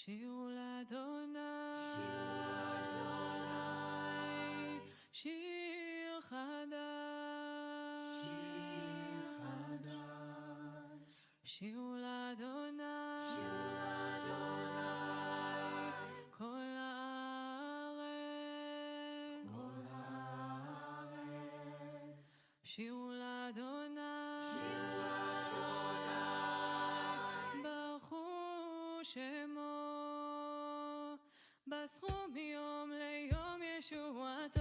שירו לאדוני, שיר חדש, שירו לאדוני, כל הארץ, שירו לאדוני, ברכו שמו, בסכו מיום ליום ישועתו.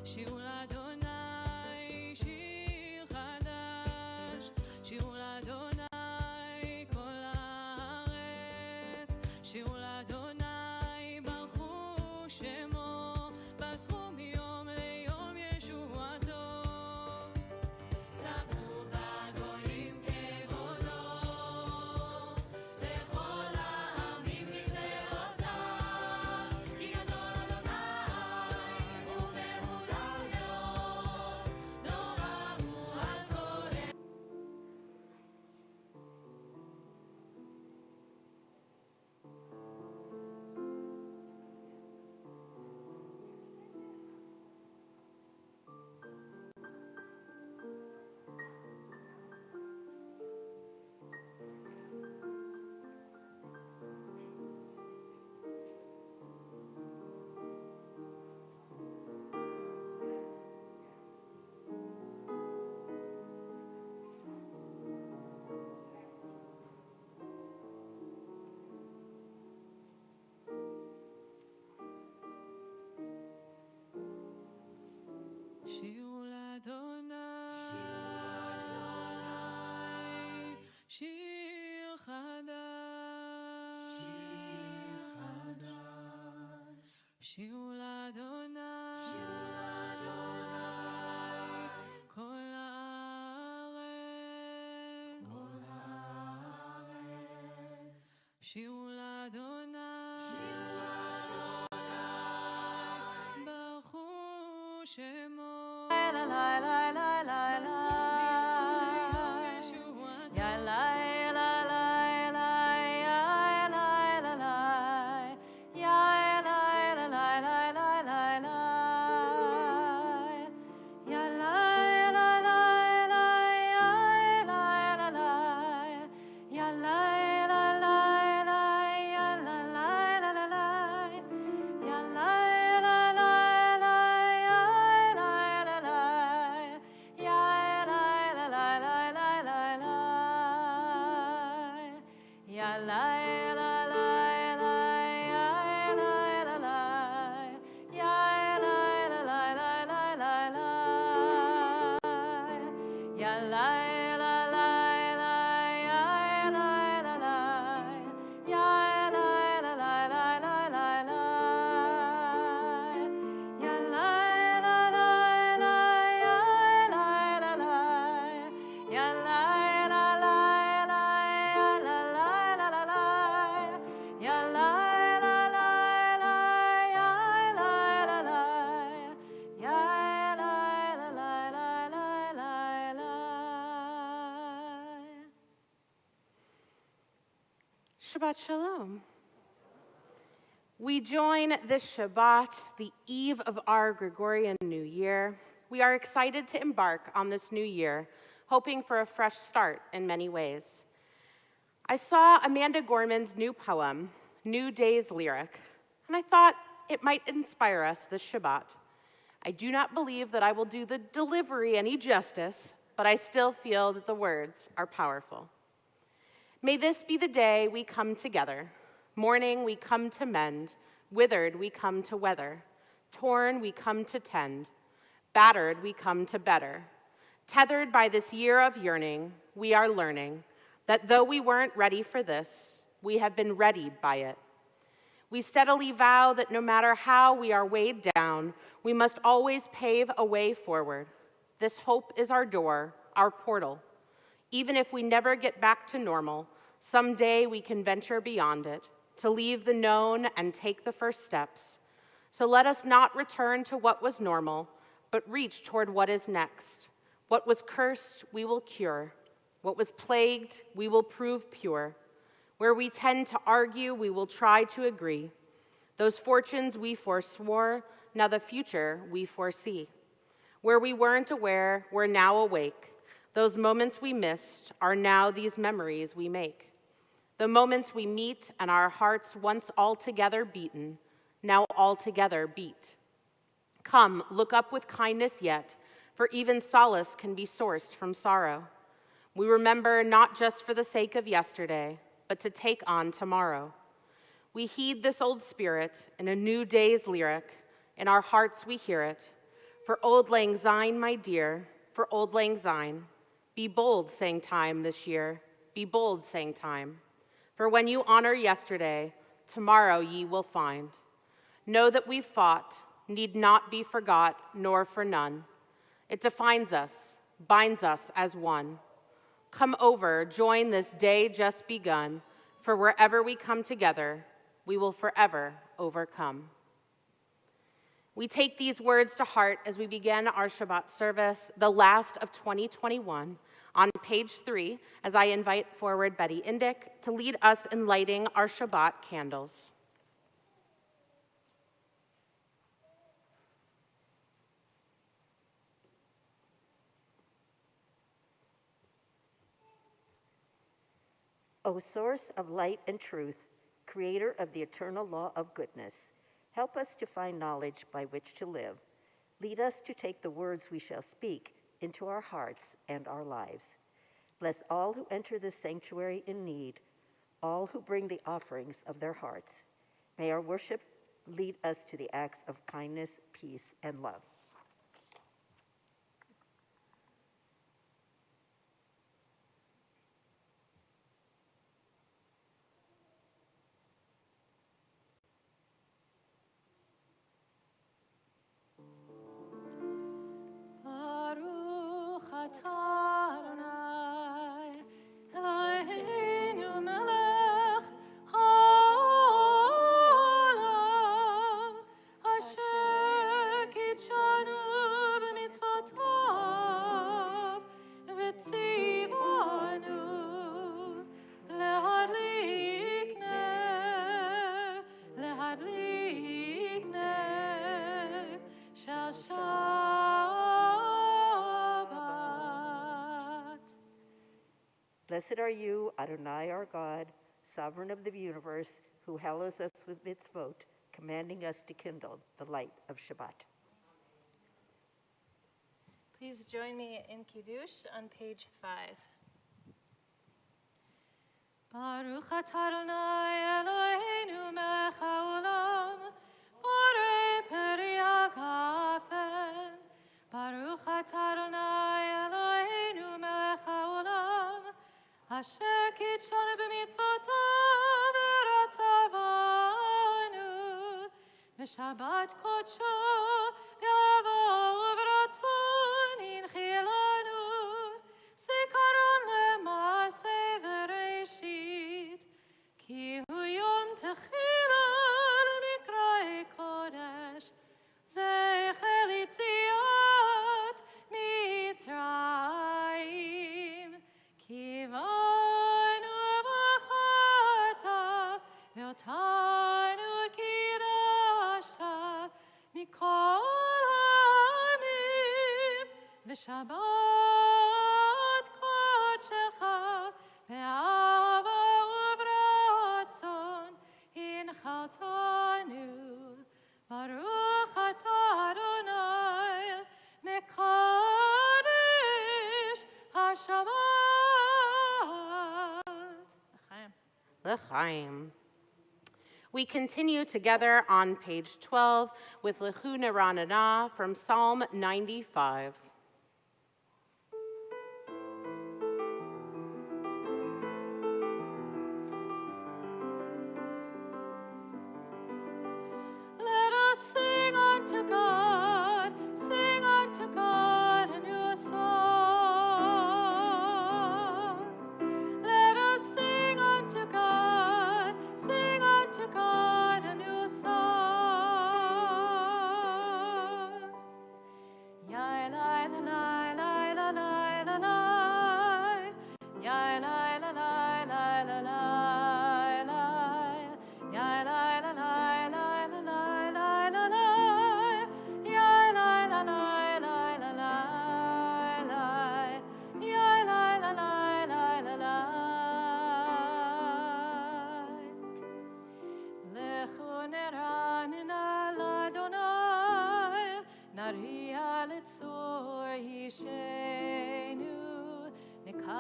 שירו לאדוני שיר חדש, שירו לאדוני כל הארץ, שירו לאדוני ברכו שמו, בסכו מיום ליום ישועתו. ספרו בגויים כבודו, לכל העמים נפלאותיו, כי גדול אדוני ומהולל מאוד, נורא הוא על כל שירו לאדוני, שיר חדש, שירו לאדוני, כל הארץ, שירו לאדוני, ברכו שמו. Shabbat Shalom. We join this Shabbat, the eve of our Gregorian New Year. We are excited to embark on this new year, hoping for a fresh start in many ways. I saw Amanda Gorman's new poem, New Day's Lyric, and I thought it might inspire us this Shabbat. I do not believe that I will do the delivery any justice, but I still feel that the words are powerful. May this be the day we come together. Mourning we come to mend, withered we come to weather, torn we come to tend, battered we come to better. Tethered by this year of yearning, we are learning that though we weren't ready for this, we have been readied by it. We steadily vow that no matter how we are weighed down, we must always pave a way forward. This hope is our door, our portal. Even if we never get back to normal, someday we can venture beyond it, to leave the known and take the first steps. So let us not return to what was normal, but reach toward what is next. What was cursed, we will cure. What was plagued, we will prove pure. Where we tend to argue, we will try to agree. Those fortunes we forswore, now the future we foresee. Where we weren't aware, we're now awake. Those moments we missed are now these memories we make. The moments we meet and our hearts once altogether beaten, now altogether beat. Come, look up with kindness yet, for even solace can be sourced from sorrow. We remember not just for the sake of yesterday, but to take on tomorrow. We heed this old spirit in a new day's lyric. In our hearts we hear it. For Old Lang Syne, my dear, for Old Lang Syne, be bold, sang time this year, be bold, sang time. For when you honor yesterday, tomorrow ye will find. Know that we fought, need not be forgot, nor for none. It defines us, binds us as one. Come over, join this day just begun, for wherever we come together, we will forever overcome. We take these words to heart as we begin our Shabbat service, the last of 2021, on page 3, as I invite forward Betty Indick to lead us in lighting our Shabbat candles. O source of light and truth, creator of the eternal law of goodness, help us to find knowledge by which to live. Lead us to take the words we shall speak into our hearts and our lives. Bless all who enter this sanctuary in need, all who bring the offerings of their hearts. May our worship lead us to the acts of kindness, peace, and love. Baruch atah Adonai, Eloheinu melech haolam, asher kitshanu b'mitzvotav, v'tzivanu lehadlik ner shel Shabbat. Blessed are you, Adonai our God, sovereign of the universe, who hallows us with mitzvot, commanding us to kindle the light of Shabbat. Please join me in Kiddush on page 5. Baruch atah Adonai Eloheinu melech haolam, borei peri hagafen. Baruch atah Adonai Eloheinu melech haolam, asher kitshanu b'mitzvotav v'ratzavanu, v'shabbat kodsho b'avo v'ratzon inchilanu, zikaron lema'aseh v'reishit, ki hu yom techila l'mikra'ei kodesh, zecher litziat Mitzrayim, ki vaynu v'charta v'otanu kirashta mikol ha'amim, v'shabbat kodshecha be'ava u'v'ratzon inchaltanu. Baruch atah Adonai mekadesh hashavat. L'chaim. We continue together on page 12 with Lechu Neranana from Psalm 95. Let us sing unto God a new song. Let us sing unto God a new song. Yai lai la lai lai la lai la lai, yai lai la lai lai la lai.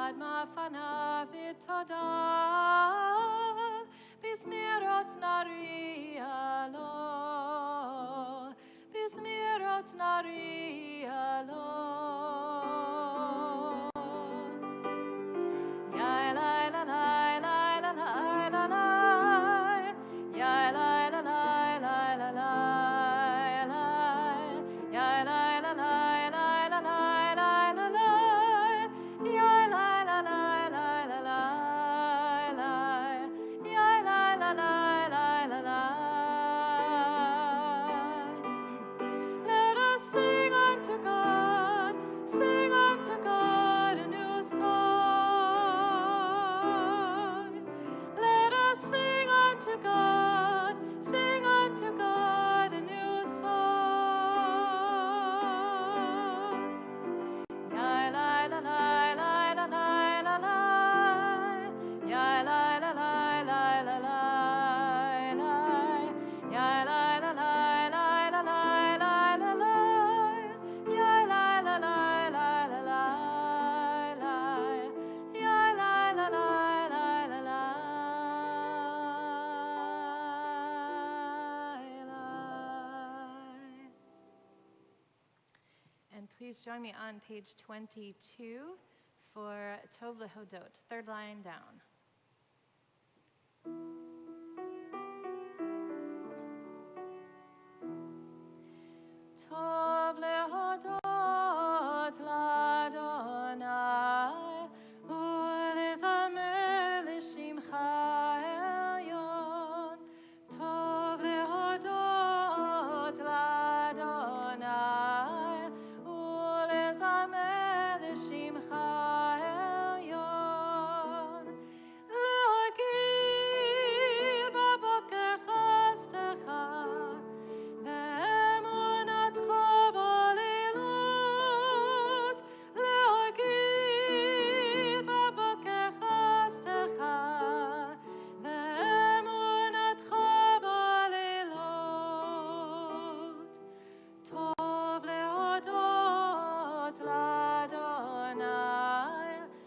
קדמה פניו בתודה, בזמירות נריע לו, בזמירות נריע לו. Please join me on page 22 for Tov Lehodot, third line down. Tov Lehodot l'Adonai, u'lezamer l'shimcha elyon. Tov Lehodot l'Adonai, u'lezamer l'shimcha elyon. Le'agir b'boker chastecha, ve'emunatcha b'lilut. Le'agir b'boker chastecha, ve'emunatcha b'lilut. Tov lehodot l'Adonai,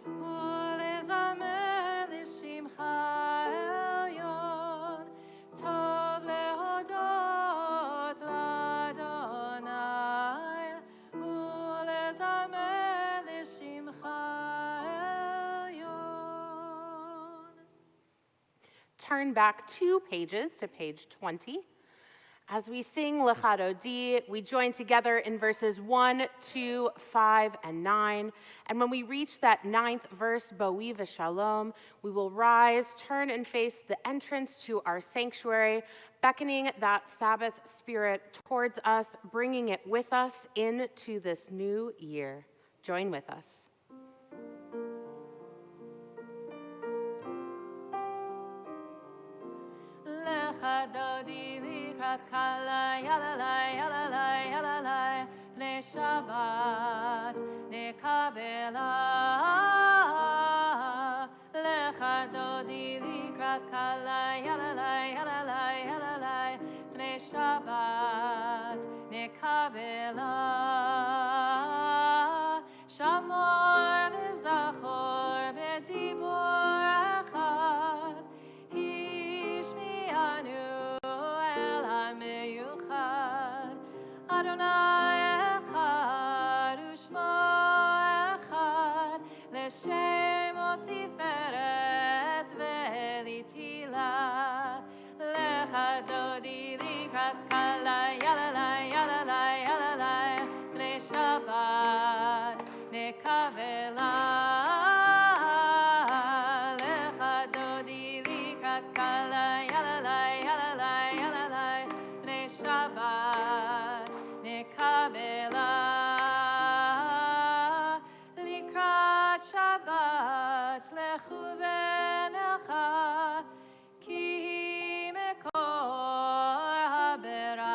u'lezamer l'shimcha elyon. Tov lehodot l'Adonai, u'lezamer l'shimcha elyon. Turn back 2 pages to page 20. As we sing Lechadodi, we join together in verses 1, 2, 5, and 9. And when we reach that 9th verse, Bo'wi v'shalom, we will rise, turn and face the entrance to our sanctuary, beckoning that Sabbath spirit towards us, bringing it with us into this new year. Join with us. Lechadodi likakala yalalai yalalai yalalai, pnei Shabbat nekabela. Lechadodi likakala yalalai yalalai yalalai, pnei Shabbat nekabela. Shamor v'zachor b'dibur echad, Ishmianu el ha-meyuchad. Adonai echad u'shmo echad, l'shemo tiferet ve'litila. Lechadodi likakala yalalai yalalai yalalai, pnei Shabbat nekavela. Lechadodi likakala yalalai yalalai yalalai, pnei Shabbat nekavela. Likrat Shabbat lechu v'necha, ki hi mekor haberach.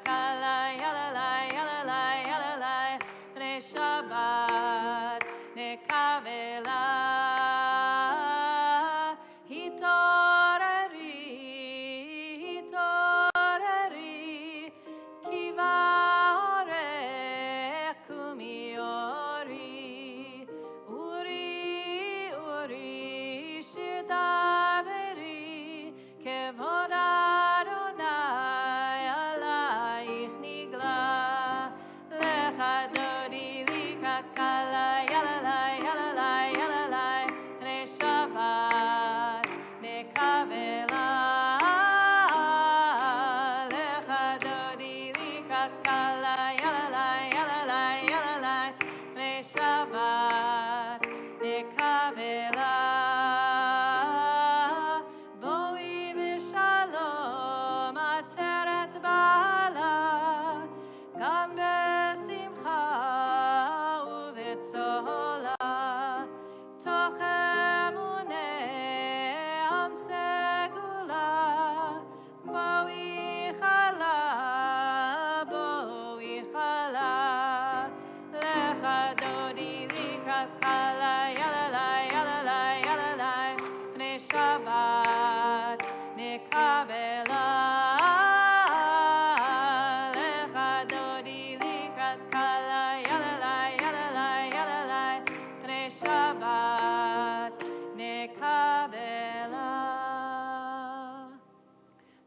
kakala, yalalai, yalalai, yalalai, pnei Shabbat, nekavela. Hitoreri, hitoreri, kiva orech kumiori, uri, uri, shidaveri, kevod Adonai alaich nigla, lecha dodi likakala, yalalai, yalalai, yalalai, pnei Shabbat, nekavela, lecha dodi likakala, yalalai, yalalai, yalalai, pnei Shabbat, nekavela. Boi b'shalom ateret bala, gam besimcha ubetzola, toch emunei am segula, boi chala, lecha dodi likakala, yalalai, yalalai, yalalai, pnei Shabbat, nekavela, lecha dodi likakala, yalalai, yalalai, yalalai, pnei Shabbat, nekavela.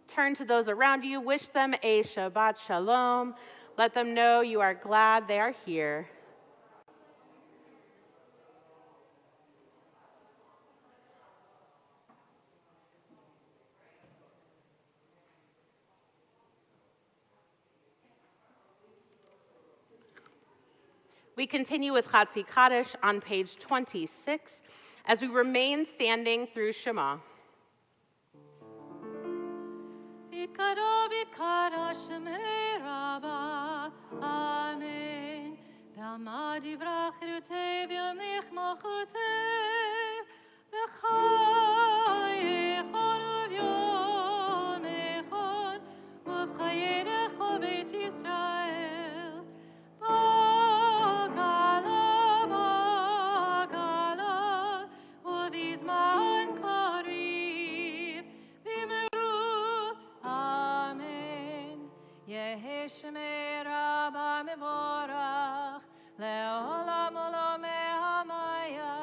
Turn to those around you, wish them a Shabbat Shalom. Let them know you are glad they are here. We continue with Chatzi Kaddish on page 26 as we remain standing through Shema. Vitkado vitkara shemei Rabba, Amen. B'amad yivrach chirutei v'yamlich malchutei, v'chayechon u'vyom echon, u'v'chayerecho beit Yisrael. Bagala, bagala, u'vizman karib, v'imru, Amen. Yehi shemei Rabba mevorach, le'olam olam me'amaya,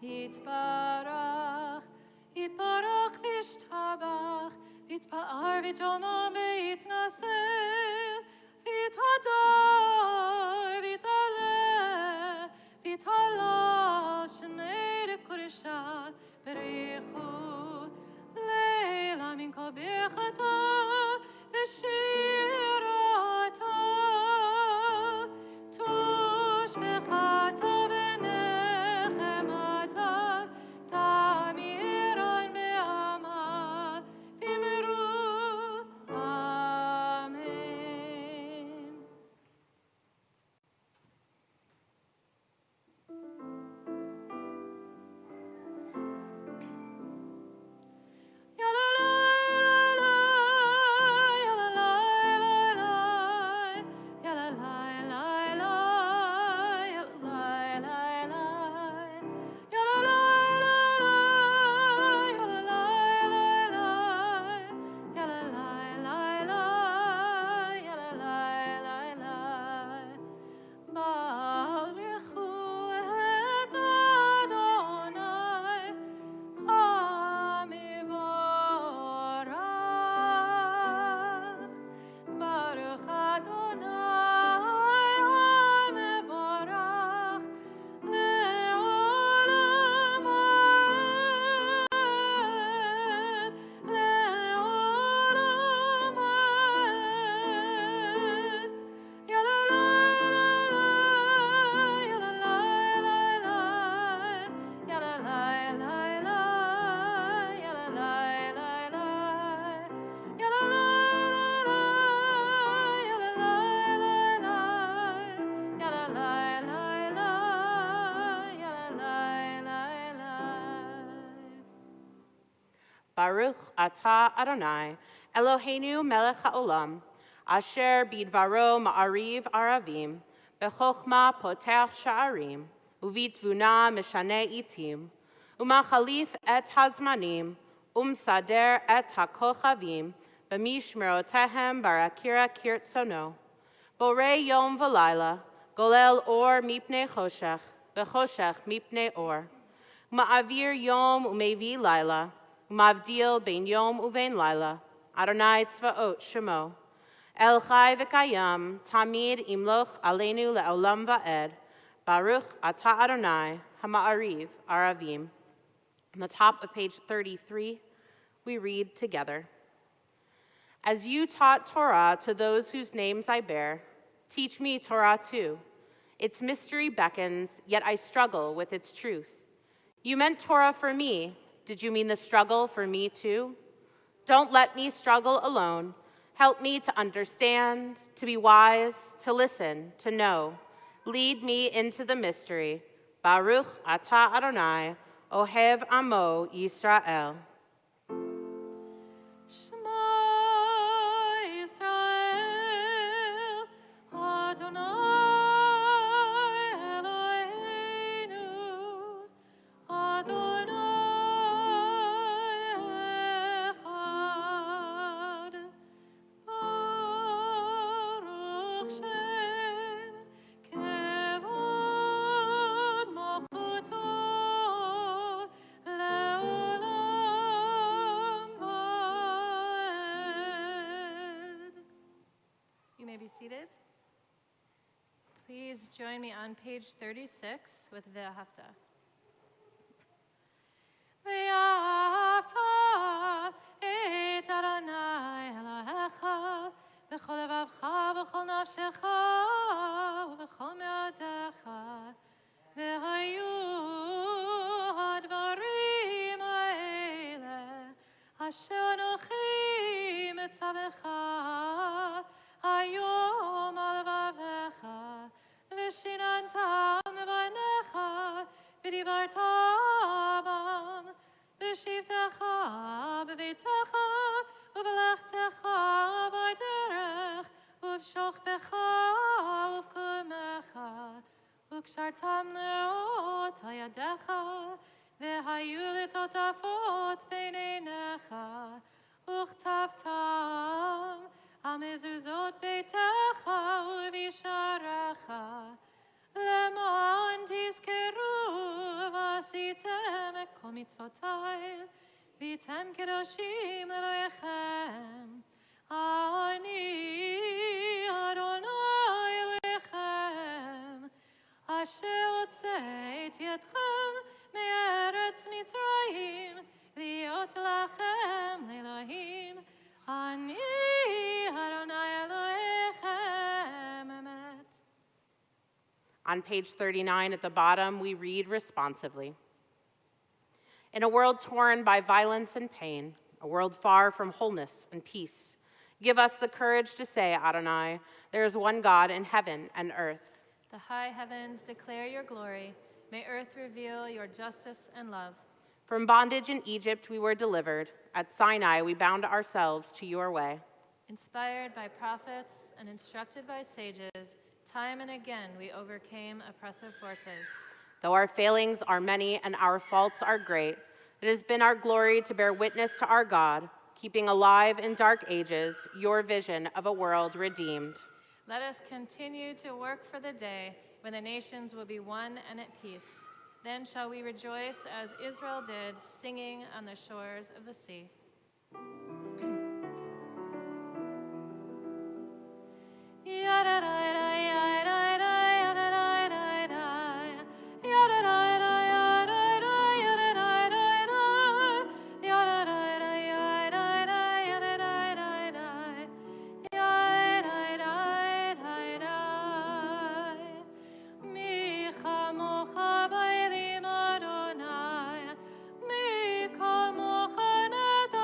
yitbarach, yitbarach v'yishtabach, v'yitpa'ar v'yitolmon v'yitnaseh, v'yithadar, v'yit'aleh, v'yit'halal shemei dekodeshat b'richu, leila min kol birchata v'shirata, tushbechata v'nechemata, tamiran be'amad, v'imru, Amen. Baruch atah Adonai, Eloheinu melech haolam, Asher bidvaro ma'ariv aravim, bechokma potech sha'arim, uvitvuna mishane itim, umachalif et hazmanim, sader et hakochavim, b'mishmerotehem barakira kirtsono. Borei yom v'layla, golel or mipnei choshech, v'choshech mipnei or. Ma'avir yom umevi layla, umavdil ben yom uvein layla, Adonai tzvaot shemo. El chai v'kayam, tamid imloch aleinu le'olam va'ed, Baruch ata Adonai, hama'ariv aravim. On the top of page 33, we read together. As you taught Torah to those whose names I bear, teach me Torah too. Its mystery beckons, yet I struggle with its truth. You meant Torah for me. Did you mean the struggle for me too? Don't let me struggle alone. Help me to understand, to be wise, to listen, to know. Lead me into the mystery. Baruch ata Adonai, ohev amo Yisrael. Seated. Please join me on page 36 with Ve'ahavta. Ve'ahavta et Adonai Elohecha v'chol levavcha v'chol nafshecha v'chol me'odecha ve'hayu hadvarim ha'ele asher anochi metzavecha Hayom alvavecha, v'shinantam levanecha, v'divartam, v'shivtecha b'veitecha, u'v'lechtecha b'derech, u'v'shochbecha u'v'kumecha, u'kshartam leot hayadecha, v'hayu litotafot b'neinecha, u'chtavtam, Amezuzot beitecha u'visharecha Leman tizkeru v'asitem et kol mitzvotai v'tem kedoshim Elohechem Ani Adonai Elohechem Asher hotzeit yetchem me'eretz Mitzrayim liot lachem le'Elohim Ani Adonai Elohechem emet. On page 39 at the bottom, we read responsively. In a world torn by violence and pain, a world far from wholeness and peace, give us the courage to say, Adonai, there is one God in heaven and earth. The high heavens declare your glory. May earth reveal your justice and love. From bondage in Egypt we were delivered. At Sinai we bound ourselves to your way. Inspired by prophets and instructed by sages, time and again we overcame oppressive forces. Though our failings are many and our faults are great, it has been our glory to bear witness to our God, keeping alive in dark ages your vision of a world redeemed. Let us continue to work for the day when the nations will be one and at peace. Then shall we rejoice as Israel did, singing on the shores of the sea. Adonai, mi kol mochanet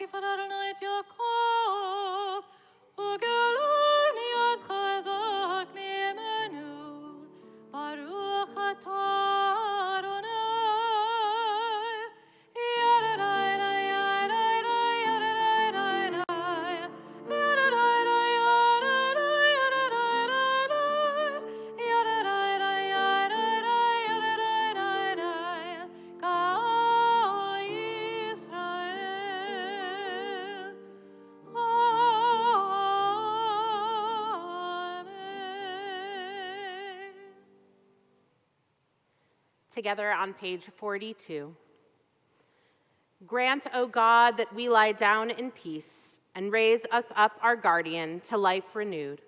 kifar Adonai et Yaakov, ugeloni ad chazak mi'emenu, Baruch atah Adonai, Yadadai, Yadadai, Yadadai, Yadadai, Together on page 42. Grant, O God, that we lie down in peace and raise us up our guardian to life renewed.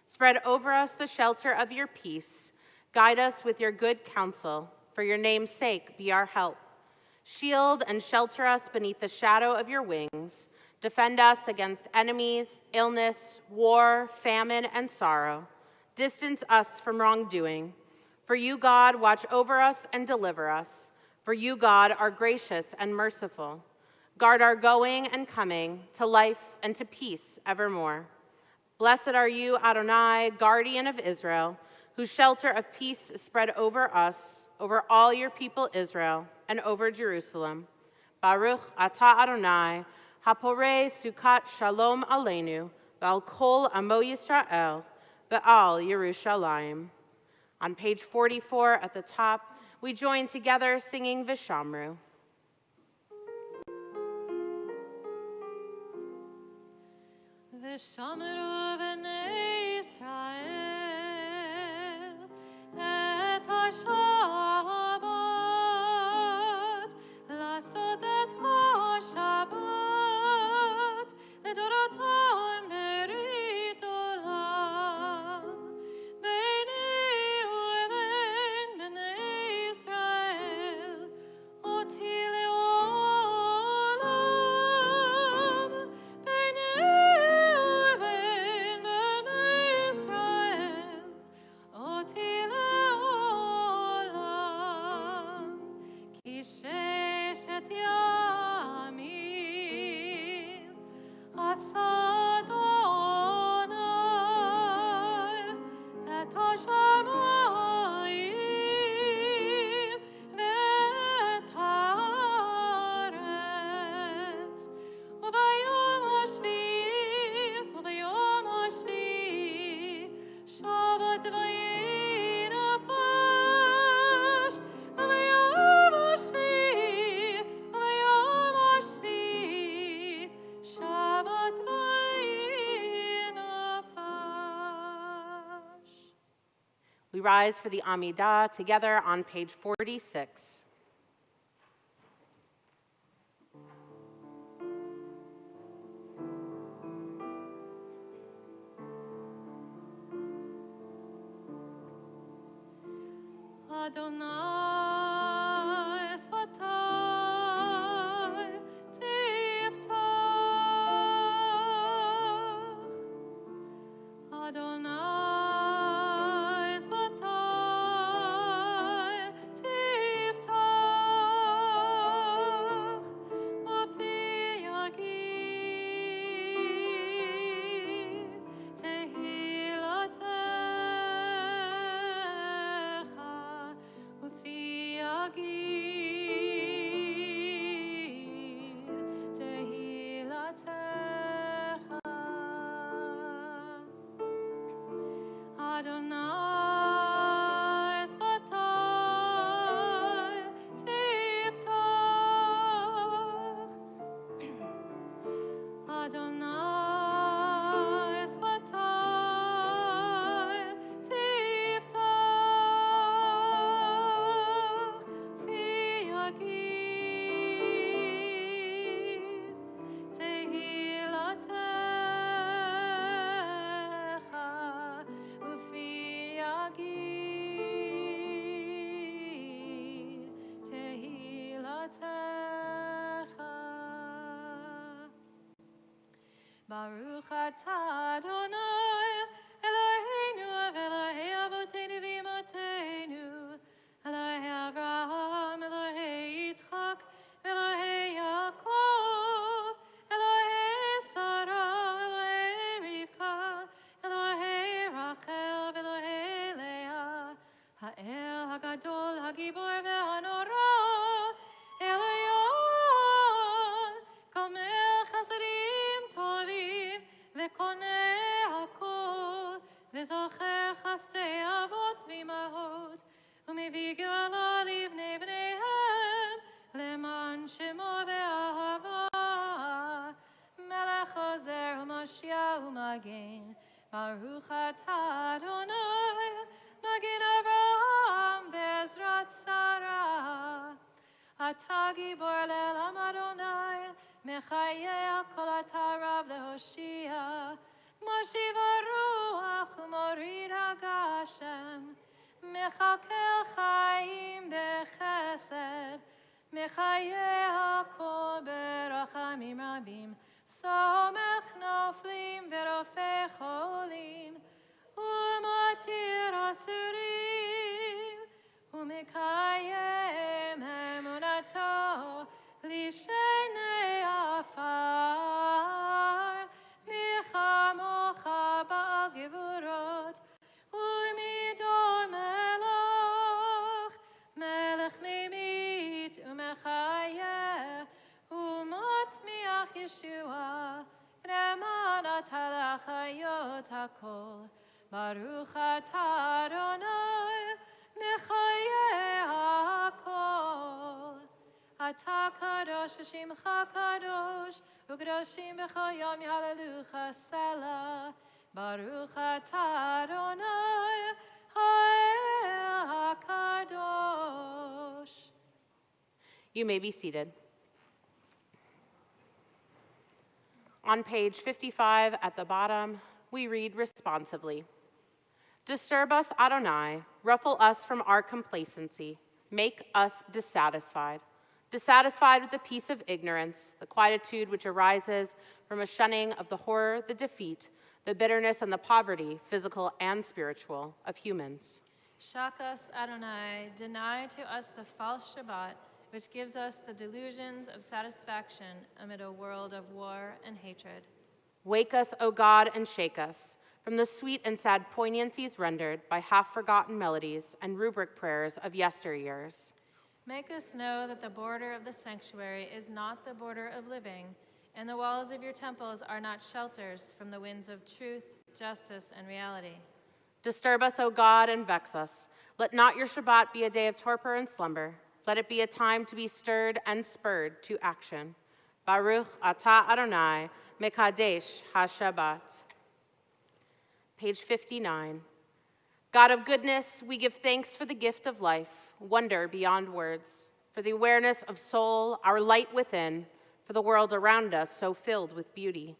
Spread over us the shelter of your peace. Guide us with your good counsel. For your name's sake, be our help. Shield and shelter us beneath the shadow of your wings. Defend us against enemies, illness, war, famine, and sorrow. Distance us from wrongdoing. For you, God, watch over us and deliver us. For you, God, are gracious and merciful. Guard our going and coming to life and to peace evermore. Blessed are you, Adonai, guardian of Israel, whose shelter of peace is spread over us, over all your people Israel, and over Jerusalem. Baruch atah Adonai, haporei sukat shalom aleinu, v'al kol amo Yisrael, v'al Yerushalayim. On page 44 at the top, we join together singing Vishamru. Vishamru b'nei Yisrael et ha-Shabbat, lasot et ha-Shabbat, ledoratam berit olam. We rise for the Amidah together on page 46. Adonai Sfatai Tiftach, Adonai Sfatai Tiftach, Afi Yagi Tehilatecha, Afi Yagi Tehilatecha. Adonai Sfatai Tiftach, Adonai Sfatai Tiftach, Fi Yagi Tehilatecha, Ufi Yagi Tehilatecha. Baruch atah Adonai, Eloheinu Elohei Avoteinu v'Imateinu, Elohei Avraham, Elohei Yitzchak, Elohei Yaakov, Elohei ומביגו עלה לבני בניהם, למען שמו באהבה. מלך עוזר ומושיע ומגן, ברוך אתה אדוני, מגן אברהם בעזרת שרה. אתה גיבור לעולם אדוני, מחיה כל אתה רב להושיע, משיב הרוח ומוריד הגשם, מחכה חיים בחסד, מחיה הכל ברחמים רבים, סומך נופלים ורופא חולים, ומותיר אסורים, ומקיים אמונתו לשני עפר, מי כמוך בעל גבורות, ומי דומה לך, מלך ממית ומחיה, ומצמיח ישועה, למען אתה להחיות הכל. ברוך אתה אדוני, מחיה הכל. אתה קדוש ושמך קדוש, וקדושים בכל יום יהללוך סלה. ברוך אתה אדוני, האל הקדוש. You may be seated. On page 55 at the bottom, we read responsively. Disturb us, Adonai, ruffle us from our complacency, make us dissatisfied. Dissatisfied with the peace of ignorance, the quietude which arises from a shunning of the horror, the defeat, the bitterness and the poverty, physical and spiritual, of humans. Shock us, Adonai, deny to us the false Shabbat, which gives us the delusions of satisfaction amid a world of war and hatred. Wake us, O God, and shake us from the sweet and sad poignancies rendered by half-forgotten melodies and rubric prayers of yesteryears. Make us know that the border of the sanctuary is not the border of living, and the walls of your temples are not shelters from the winds of truth, justice, and reality. Disturb us, O God, and vex us. Let not your Shabbat be a day of torpor and slumber. Let it be a time to be stirred and spurred to action. Baruch atah Adonai, mekadesh ha-Shabbat. Page 59. God of goodness, we give thanks for the gift of life, wonder beyond words, for the awareness of soul, our light within, for the world around us so filled with beauty,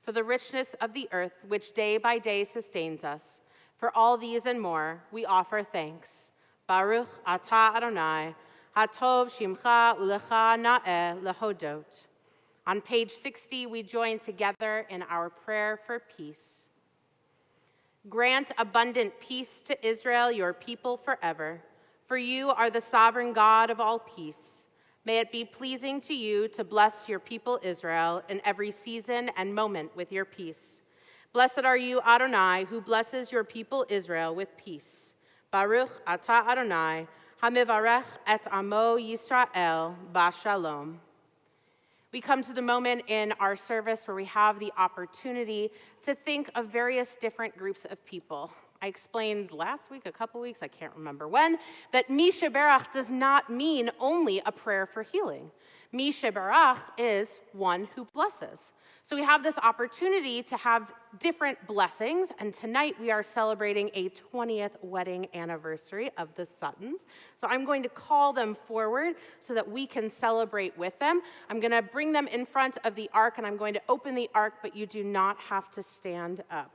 for the richness of the earth which day by day sustains us. For all these and more, we offer thanks. Baruch atah Adonai, hatov shimcha ulecha na'eh lehodot. On page 60, we join together in our prayer for peace. Grant abundant peace to Israel, your people forever, for you are the sovereign God of all peace. May it be pleasing to you to bless your people Israel in every season and moment with your peace. Blessed are you, Adonai, who blesses your people Israel with peace. Baruch atah Adonai, hamivarech et amo Yisrael b'shalom. We come to the moment in our service where we have the opportunity to think of various different groups of people. I explained last week, a couple weeks, I can't remember when, that Misha Berach does not mean only a prayer for healing. Misha Berach is one who blesses. So we have this opportunity to have different blessings, and tonight we are celebrating a 20th wedding anniversary of the Suttons. So I'm going to call them forward so that we can celebrate with them. I'm going to bring them in front of the ark, and I'm going to open the ark, but you do not have to stand up.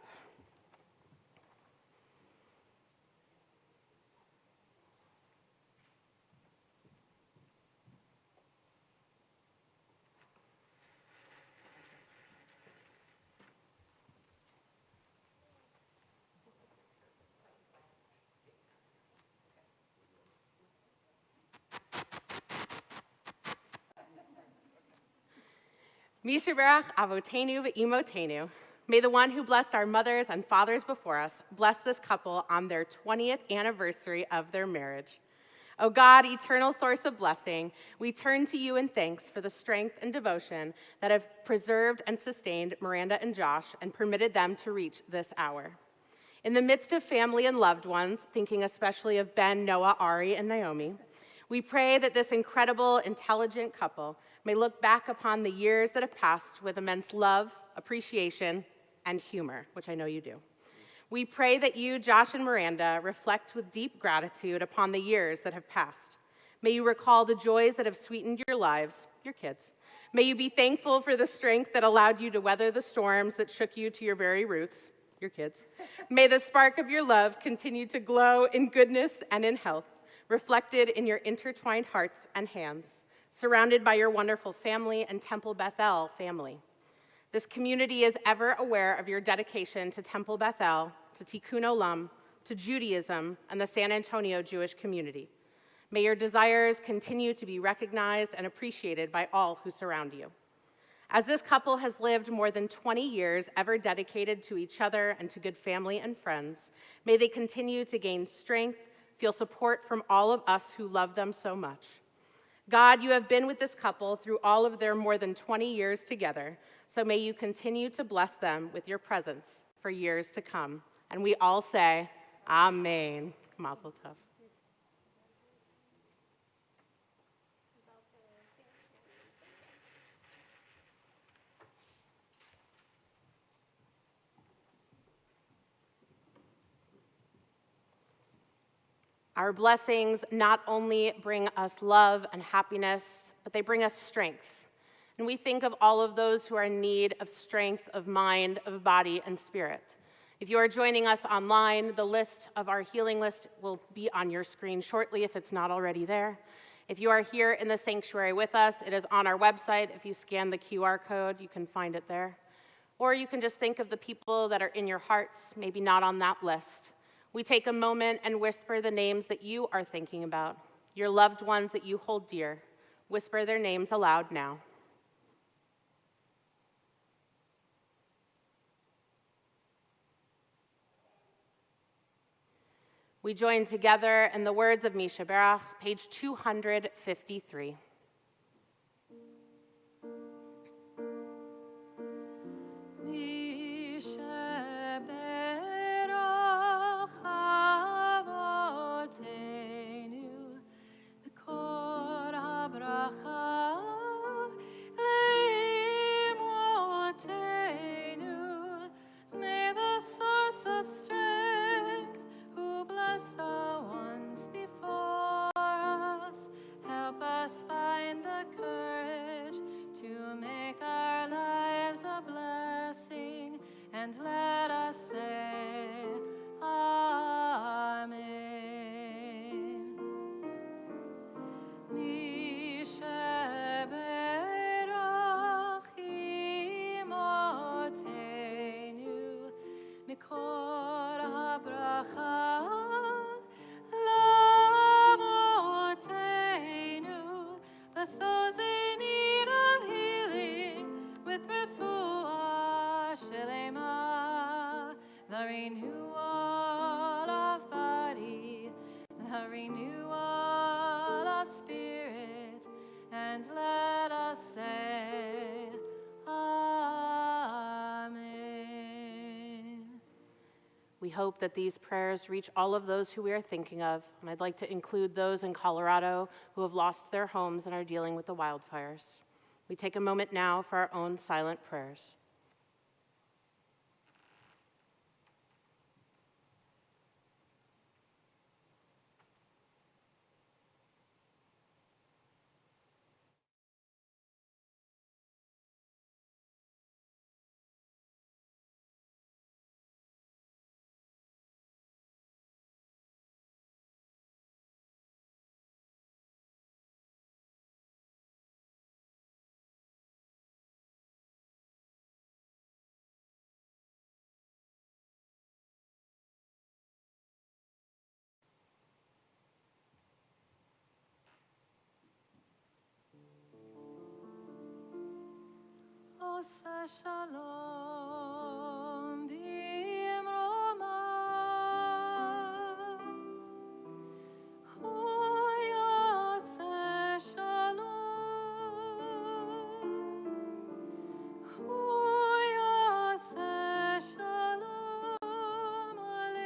Mishaberach avotenu ve'imotenu. May the one who blessed our mothers and fathers before us bless this couple on their 20th anniversary of their marriage. O God, eternal source of blessing, we turn to you in thanks for the strength and devotion that have preserved and sustained Miranda and Josh and permitted them to reach this hour. In the midst of family and loved ones, thinking especially of Ben, Noah, Ari, and Naomi, we pray that this incredible, intelligent couple may look back upon the years that have passed with immense love, appreciation, and humor, which I know you do. We pray that you, Josh and Miranda, reflect with deep gratitude upon the years that have passed. May you recall the joys that have sweetened your lives, your kids. May you be thankful for the strength that allowed you to weather the storms that shook you to your very roots, your kids. May the spark of your love continue to glow in goodness and in health, reflected in your intertwined hearts and hands, surrounded by your wonderful family and Temple Beth-El family. This community is ever aware of your dedication to Temple Beth-El, to Tikkun Olam, to Judaism, and the San Antonio Jewish community. May your desires continue to be recognized and appreciated by all who surround you. As this couple has lived more than 20 years ever dedicated to each other and to good family and friends, may they continue to gain strength, feel support from all of us who love them so much. God, you have been with this couple through all of their more than 20 years together, so may you continue to bless them with your presence for years to come. And we all say, Amen. Mazel tov. Our blessings not only bring us love and happiness, but they bring us strength. And we think of all of those who are in need of strength of mind, of body, and spirit. If you are joining us online, the list of our healing list will be on your screen shortly if it's not already there. If you are here in the sanctuary with us, it is on our website. If you scan the QR code, you can find it there. Or you can just think of the people that are in your hearts, maybe not on that list. We take a moment and whisper the names that you are thinking about, your loved ones that you hold dear. Whisper their names aloud now. We join together in the words of Misha Berach, page 253. And let us say, Amen. Mi sheberach imotenu, mikor habracha lamotenu. Bless those in need of healing with refuah shelema. The renewal of body, the renewal of spirit, and let us say, Amen. We hope that these prayers reach all of those who we are thinking of, and I'd like to include those in Colorado who have lost their homes and are dealing with the wildfires. We take a moment now for our own silent prayers. Osa shalom b'imromav. Hu yaseh shalom. Hu yaseh shalom aleichem.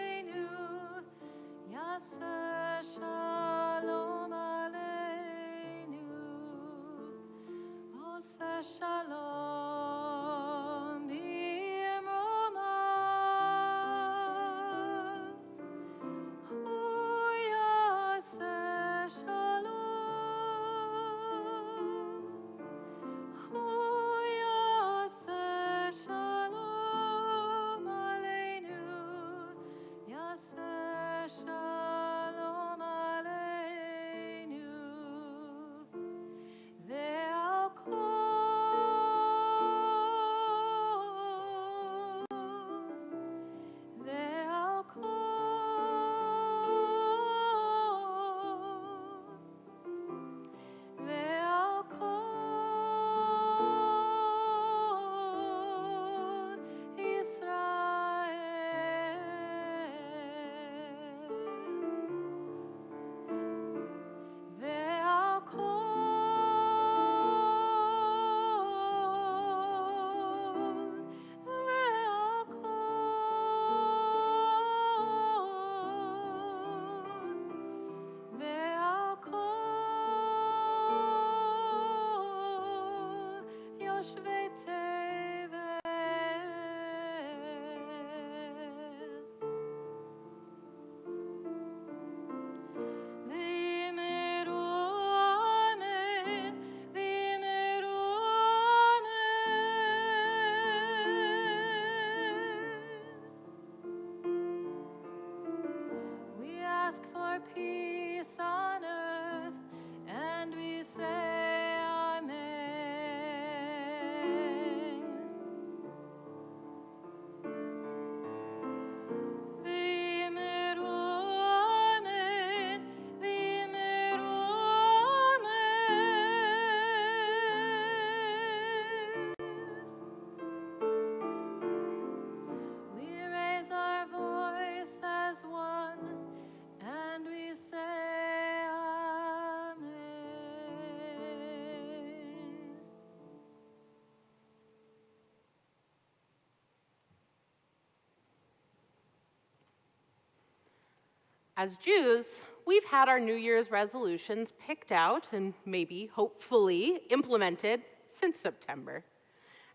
As Jews, we've had our New Year's resolutions picked out and maybe, hopefully, implemented since September.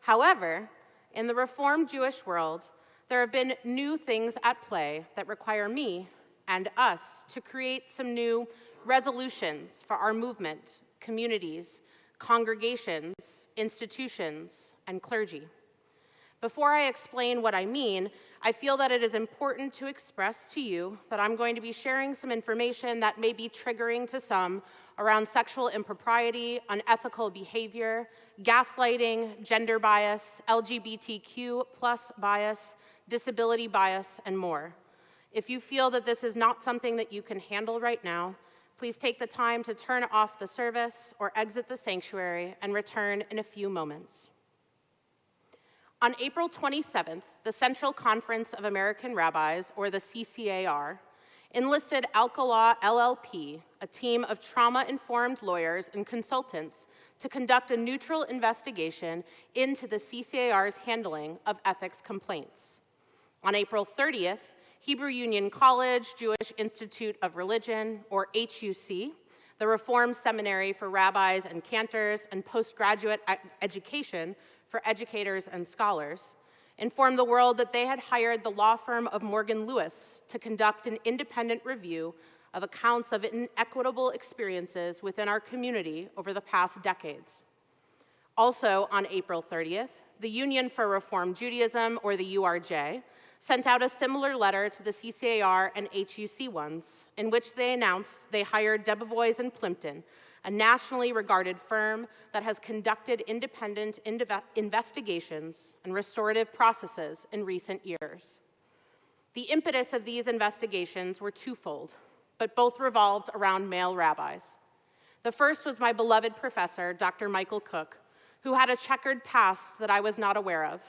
However, in the Reformed Jewish world, there have been new things at play that require me and us to create some new resolutions for our movement, communities, congregations, institutions, and clergy. Before I explain what I mean, I feel that it is important to express to you that I'm going to be sharing some information that may be triggering to some around sexual impropriety, unethical behavior, gaslighting, gender bias, LGBTQ+ bias, disability bias, and more. If you feel that this is not something that you can handle right now, please take the time to turn off the service or exit the sanctuary and return in a few moments. On April 27th, the Central Conference of American Rabbis, or the CCAR, enlisted Alcala LLP, a team of trauma-informed lawyers and consultants, to conduct a neutral investigation into the CCAR's handling of ethics complaints. On April 30th, Hebrew Union College Jewish Institute of Religion, or HUC, the Reformed Seminary for Rabbis and Cantors and Postgraduate Education for Educators and Scholars, informed the world that they had hired the law firm of Morgan Lewis to conduct an independent review of accounts of inequitable experiences within our community over the past decades. Also on April 30th, the Union for Reform Judaism, or the URJ, sent out a similar letter to the CCAR and HUC ones, in which they announced they hired Debevoise and Plimpton, a nationally regarded firm that has conducted independent investigations and restorative processes in recent years. The impetus of these investigations were twofold, but both revolved around male rabbis. The first was my beloved professor, Dr. Michael Cook, who had a checkered past that I was not aware of.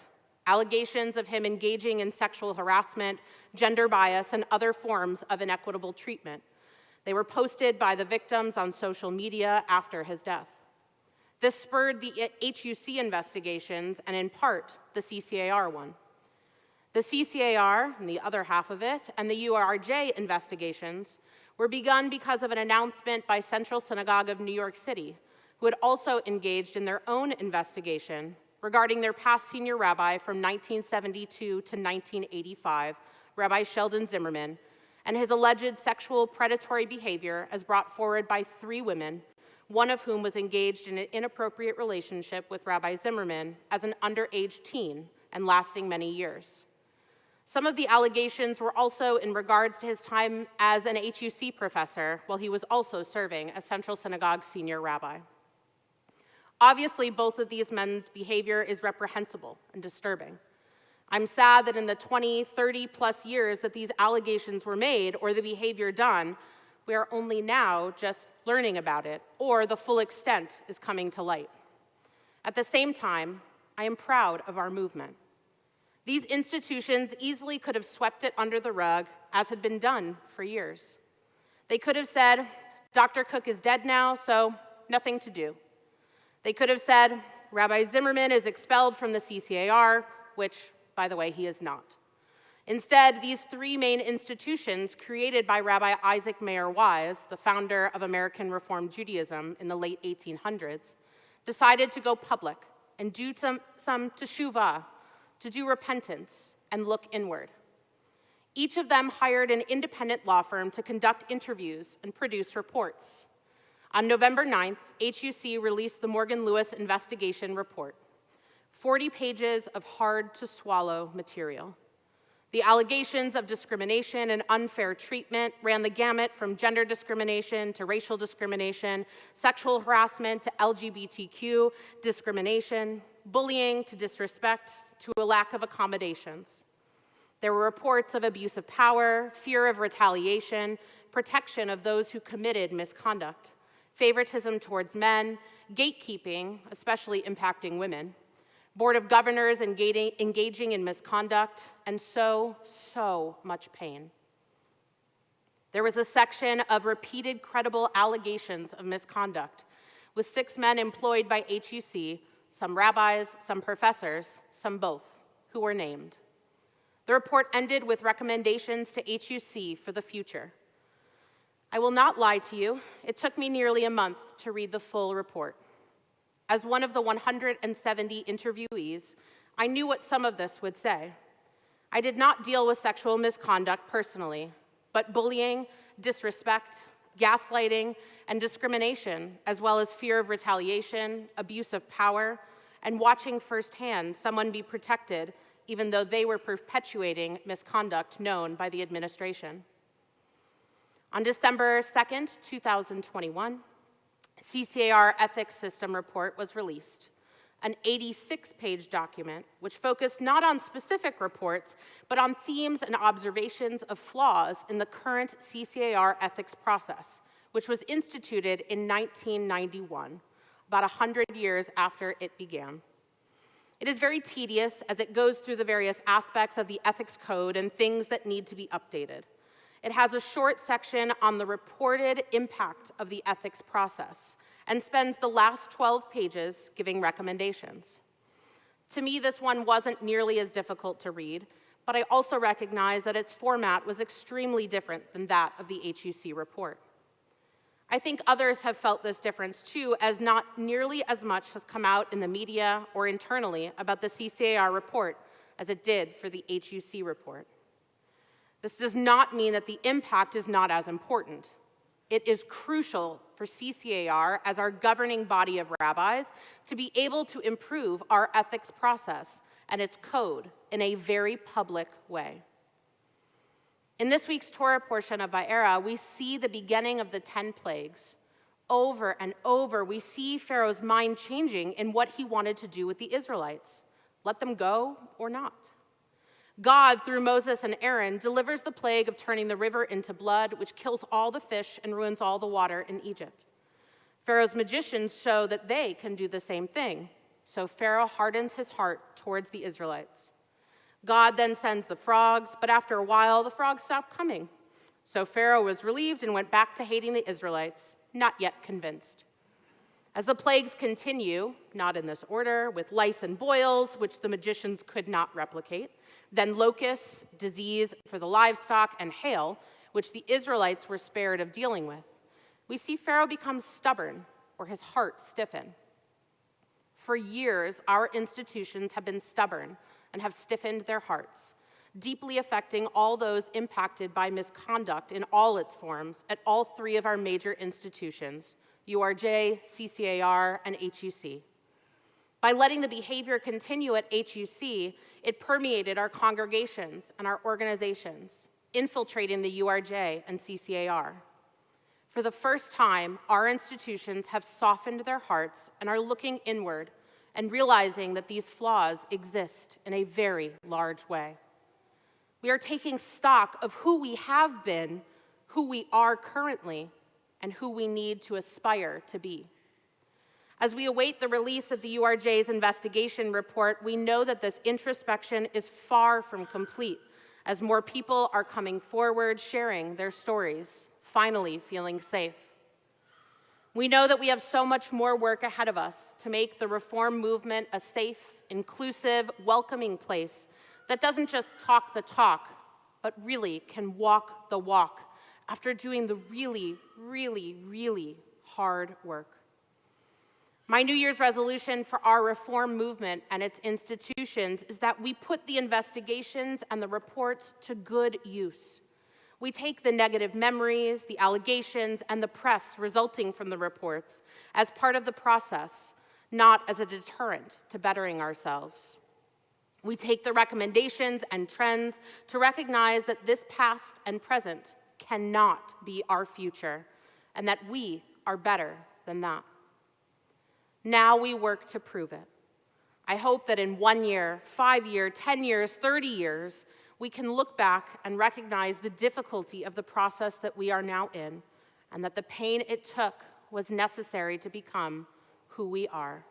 Allegations of him engaging in sexual harassment, gender bias, and other forms of inequitable treatment. They were posted by the victims on social media after his death. This spurred the HUC investigations and, in part, the CCAR one. The CCAR, and the other half of it, and the URJ investigations were begun because of an announcement by Central Synagogue of New York City, who had also engaged in their own investigation regarding their past senior rabbi from 1972 to 1985, Rabbi Sheldon Zimmerman, and his alleged sexual predatory behavior as brought forward by 3 women, one of whom was engaged in an inappropriate relationship with Rabbi Zimmerman as an underage teen and lasting many years. Some of the allegations were also in regards to his time as an HUC professor while he was also serving as Central Synagogue senior rabbi. Obviously, both of these men's behavior is reprehensible and disturbing. I'm sad that in the 20, 30+ years that these allegations were made or the behavior done, we are only now just learning about it, or the full extent is coming to light. At the same time, I am proud of our movement. These institutions easily could have swept it under the rug, as had been done for years. They could have said, Dr. Cook is dead now, so nothing to do. They could have said, Rabbi Zimmerman is expelled from the CCAR, which, by the way, he is not. Instead, these 3 main institutions created by Rabbi Isaac Mayer Wise, the founder of American Reform Judaism in the late 1800s, decided to go public and do some teshuvah, to do repentance and look inward. Each of them hired an independent law firm to conduct interviews and produce reports. On November 9th, HUC released the Morgan Lewis investigation report, 40 pages of hard-to-swallow material. The allegations of discrimination and unfair treatment ran the gamut from gender discrimination to racial discrimination, sexual harassment to LGBTQ discrimination, bullying to disrespect to a lack of accommodations. There were reports of abuse of power, fear of retaliation, protection of those who committed misconduct, favoritism towards men, gatekeeping, especially impacting women, Board of Governors engaging in misconduct, and so much pain. There was a section of repeated credible allegations of misconduct, with 6 men employed by HUC, some rabbis, some professors, some both, who were named. The report ended with recommendations to HUC for the future. I will not lie to you, it took me nearly a month to read the full report. As one of the 170 interviewees, I knew what some of this would say. I did not deal with sexual misconduct personally, but bullying, disrespect, gaslighting, and discrimination, as well as fear of retaliation, abuse of power, and watching firsthand someone be protected even though they were perpetuating misconduct known by the administration. On December 2nd, 2021, CCAR Ethics System Report was released, an 86-page document which focused not on specific reports, but on themes and observations of flaws in the current CCAR ethics process, which was instituted in 1991, about 100 years after it began. It is very tedious as it goes through the various aspects of the ethics code and things that need to be updated. It has a short section on the reported impact of the ethics process and spends the last 12 pages giving recommendations. To me, this one wasn't nearly as difficult to read, but I also recognize that its format was extremely different than that of the HUC report. I think others have felt this difference too, as not nearly as much has come out in the media or internally about the CCAR report as it did for the HUC report. This does not mean that the impact is not as important. It is crucial for CCAR as our governing body of rabbis to be able to improve our ethics process and its code in a very public way. In this week's Torah portion of Va'era, we see the beginning of the 10 plagues. Over and over, we see Pharaoh's mind changing in what he wanted to do with the Israelites. Let them go or not. God, through Moses and Aaron, delivers the plague of turning the river into blood, which kills all the fish and ruins all the water in Egypt. Pharaoh's magicians show that they can do the same thing, so Pharaoh hardens his heart towards the Israelites. God then sends the frogs, but after a while, the frogs stopped coming. So Pharaoh was relieved and went back to hating the Israelites, not yet convinced. As the plagues continue, not in this order, with lice and boils, which the magicians could not replicate, then locusts, disease for the livestock, and hail, which the Israelites were spared of dealing with, we see Pharaoh become stubborn or his heart stiffen. For years, our institutions have been stubborn and have stiffened their hearts, deeply affecting all those impacted by misconduct in all its forms at all 3 of our major institutions, URJ, CCAR, and HUC. By letting the behavior continue at HUC, it permeated our congregations and our organizations, infiltrating the URJ and CCAR. For the first time, our institutions have softened their hearts and are looking inward and realizing that these flaws exist in a very large way. We are taking stock of who we have been, who we are currently, and who we need to aspire to be. As we await the release of the URJ's investigation report, we know that this introspection is far from complete, as more people are coming forward, sharing their stories, finally feeling safe. We know that we have so much more work ahead of us to make the reform movement a safe, inclusive, welcoming place that doesn't just talk the talk, but really can walk the walk after doing the really hard work. My New Year's resolution for our reform movement and its institutions is that we put the investigations and the reports to good use. We take the negative memories, the allegations, and the press resulting from the reports as part of the process, not as a deterrent to bettering ourselves. We take the recommendations and trends to recognize that this past and present cannot be our future, and that we are better than that. Now we work to prove it. I hope that in 1 year, 5 years, 10 years, 30 years, we can look back and recognize the difficulty of the process that we are now in, and that the pain it took was necessary to become who we are.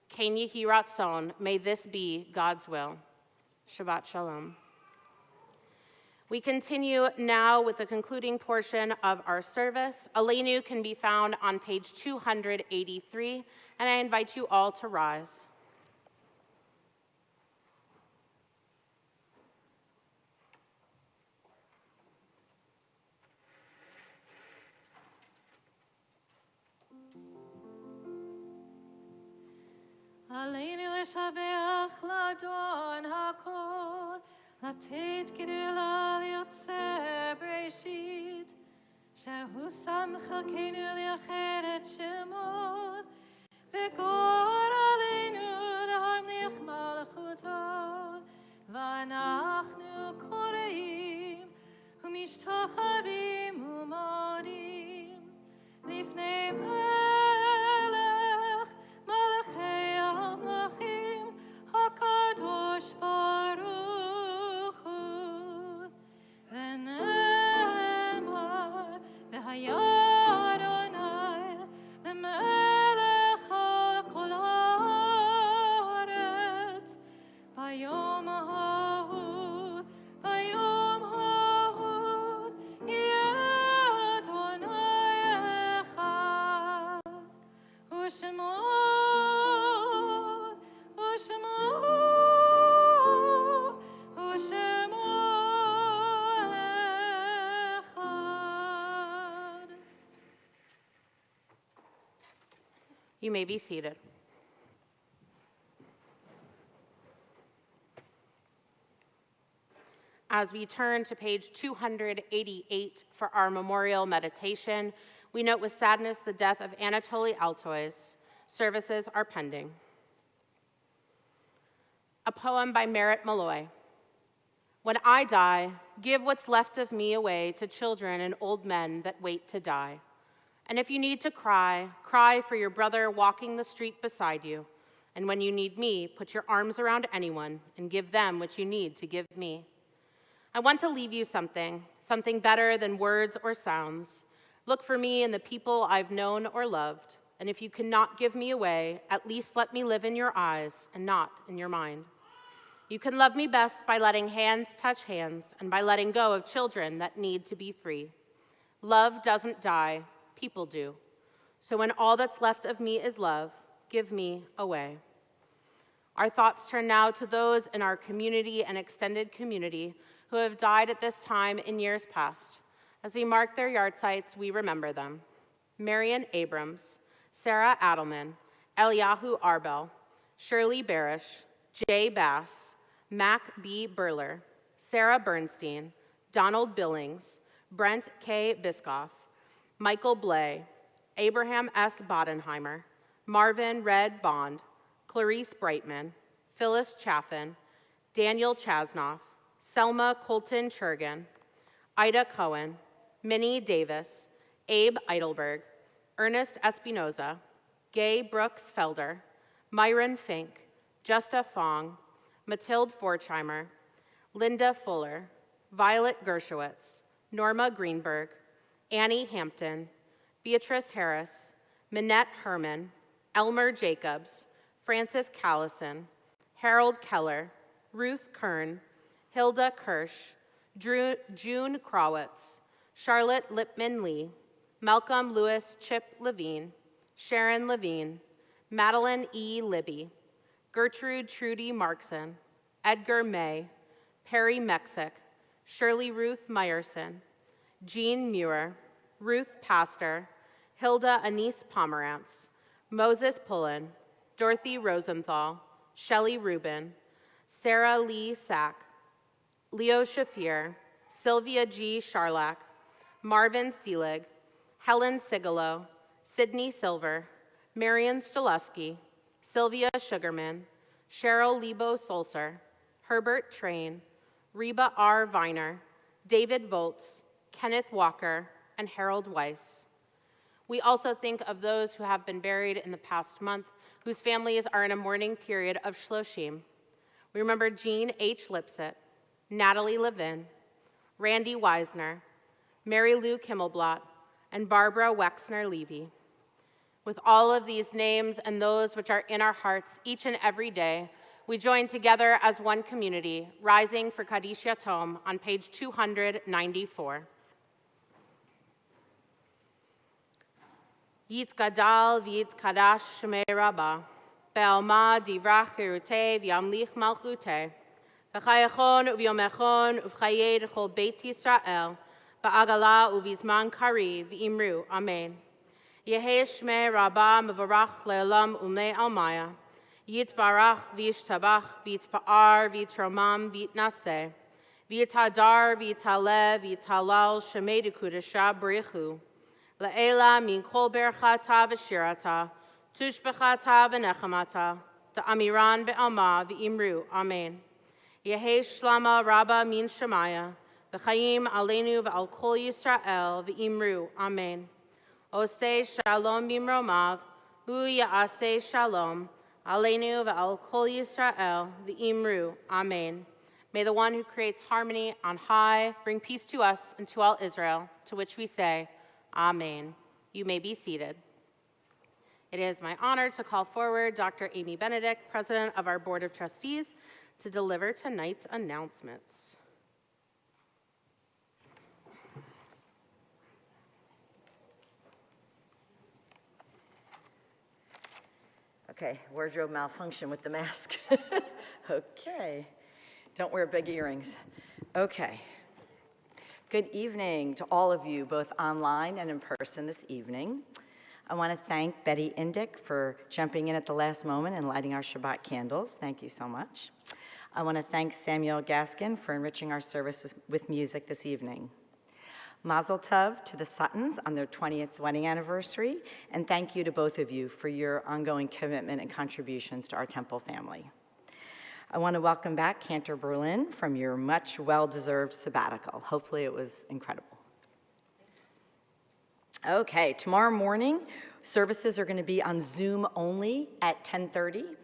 Ken Yehi Ratzon, may this be God's will. Shabbat Shalom. We continue now with the concluding portion of our service. Aleinu can be found on page 283, and I invite you all to rise. עלינו לשבח לאדון הכל, לתת גדולה ליוצר בראשית, שהוא שם חלקנו לייחד את שמו, וגור עלינו להמליך מלכותו, ואנחנו קוראים ומשתחווים ומודים לפני מלכי המלכים, הקדוש ברוך הוא, ונאמר, והיה אדוני למלך על כל הארץ, ביום ההוא, יהיה אדוני אחד, ושמו You may be seated. As we turn to page 288 for our memorial meditation, we note with sadness the death of Anatoly Altois. Services are pending. A poem by Merritt Malloy. When I die, give what's left of me away to children and old men that wait to die. And if you need to cry, cry for your brother walking the street beside you. And when you need me, put your arms around anyone and give them what you need to give me. I want to leave you something better than words or sounds. Look for me in the people I've known or loved. And if you cannot give me away, at least let me live in your eyes and not in your mind. You can love me best by letting hands touch hands and by letting go of children that need to be free. Love doesn't die. People do. So when all that's left of me is love, give me away. Our thoughts turn now to those in our community and extended community who have died at this time in years past. As we mark their yard sites, we remember them. Marion Abrams, Sarah Adelman, Eliyahu Arbel, Shirley Barish, Jay Bass, Mac B. Burler, Sarah Bernstein, Donald Billings, Brent K. Biscoff, Michael Blay, Abraham S. Bodenheimer, Marvin Red Bond, Clarice Brightman, Phyllis Chaffin, Daniel Chasnoff, Selma Colton Churgan, Ida Cohen, Minnie Davis, Abe Eidelberg, Ernest Espinoza, Gay Brooks Felder, Myron Fink, Justa Fong, Mathilde Forchheimer, Linda Fuller, Violet Gershowitz, Norma Greenberg, Annie Hampton, Beatrice Harris, Minette Herman, Elmer Jacobs, Francis Callison, Harold Keller, Ruth Kern, Hilda Kirsch, June Krawitz, Charlotte Lipman Lee, Malcolm Lewis Chip Levine, Sharon Levine, Madeline E. Libby, Gertrude Trudy Markson, Edgar May, Perry Mexick, Shirley Ruth Meyerson, Jean Muir, Ruth Pastor, Hilda Anise Pomerantz, Moses Pullen, Dorothy Rosenthal, Shelley Rubin, Sarah Lee Sack, Leo Shafir, Sylvia G. Charlack, Marvin Seelig, Helen Sigalo, Sydney Silver, Marion Stolusky, Sylvia Sugarman, Cheryl Lebo Solser, Herbert Train, Reba R. Viner, David Voltz, Kenneth Walker, and Harold Weiss. We also think of those who have been buried in the past month, whose families are in a mourning period of Shloshim. We remember Jean H. Lipset, Natalie Levin, Randy Weisner, Mary Lou Kimmelblot, and Barbara Wexner-Levy. With all of these names and those which are in our hearts each and every day, we join together as one community, rising for Kaddish Yatom on page 294. Yitzgadal v'yitzkadash shmei Rabbah, be'alma divrach cherutei v'yamlich malchutei, v'chayachon u'v'yomechon u'v'chayei d'chol beit Yisrael, v'agala u'v'zman kariv v'imru, amen. Yehei shmei Rabbah mevorach le'olam u'mnei almaya, Yitzbarach v'yishtabach v'yitzpa'ar v'yitromam v'yitnaseh, v'yitadar v'yitaleh v'yitalal shemei d'kudasha b'richu, La'ela min kol berchata v'shirata, tushbechata v'nechamata, ta'amiran be'alma v'imru, amen. Yehei shlama rabba min shemaya, v'chayim aleinu v'al kol Yisrael v'imru, amen. Oseh shalom bimromav, hu ya'aseh shalom, aleinu v'al kol Yisrael v'imru, amen. May the one who creates harmony on high bring peace to us and to all Israel, to which we say, amen. You may be seated. It is my honor to call forward Dr. Amy Benedict, President of our Board of Trustees, to deliver tonight's announcements. Okay, wardrobe malfunction with the mask. Okay, don't wear big earrings. Okay. Good evening to all of you, both online and in person this evening. I want to thank Betty Indick for jumping in at the last moment and lighting our Shabbat candles. Thank you so much. I want to thank Samuel Gaskin for enriching our service with music this evening. Mazel Tov to the Suttons on their 20th wedding anniversary, and thank you to both of you for your ongoing commitment and contributions to our Temple family. I want to welcome back Cantor Berlin from your much well-deserved sabbatical. Hopefully it was incredible. Okay, tomorrow morning, services are going to be on Zoom only at 10:30.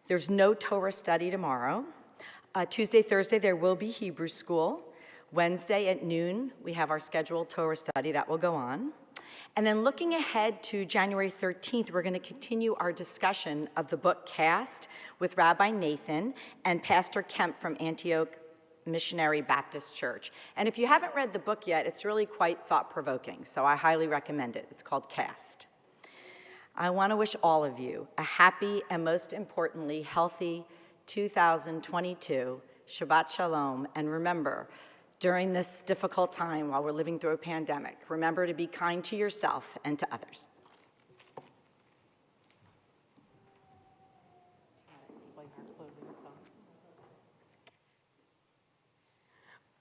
There's no Torah study tomorrow. Tuesday, Thursday, there will be Hebrew school. Wednesday at noon, we have our scheduled Torah study that will go on. And then looking ahead to January 13th, we're going to continue our discussion of the book Cast with Rabbi Nathan and Pastor Kemp from Antioch Missionary Baptist Church. And if you haven't read the book yet, it's really quite thought-provoking, so I highly recommend it. It's called Cast. I want to wish all of you a happy and most importantly, healthy 2022, Shabbat Shalom, and remember, during this difficult time while we're living through a pandemic, remember to be kind to yourself and to others.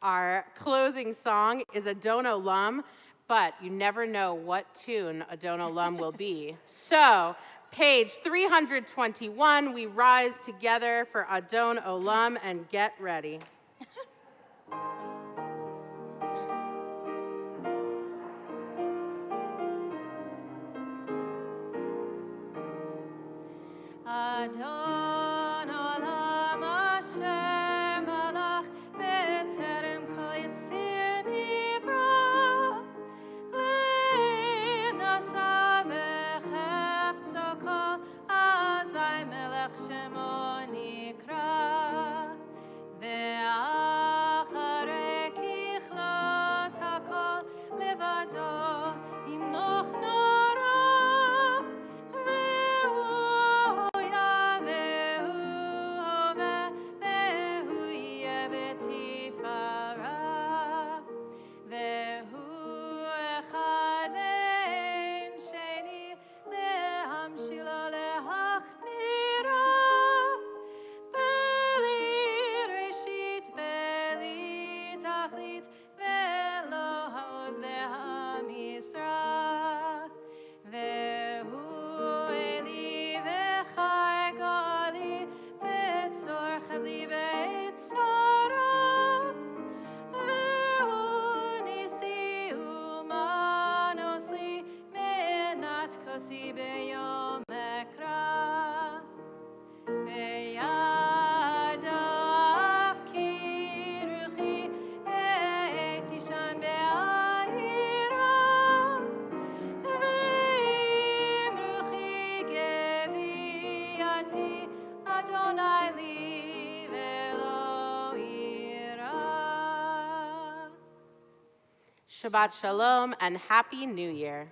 Our closing song is Adon Olam, but you never know what tune Adon Olam will be. So, page 321, we rise together for Adon Olam and get ready. Adon olam asher malach b'terem kol yitzir nivra, le'nasa v'chefzo kol azai melech shemo nikra, ve'acharei kichlot hakol levado imnoch nora, ve'u Yosi beyom ekra, beyadav kiruchi, etishan be'ayira, ve'imruchi geviati, Adonai li velo ira. Shabbat Shalom and Happy New Year.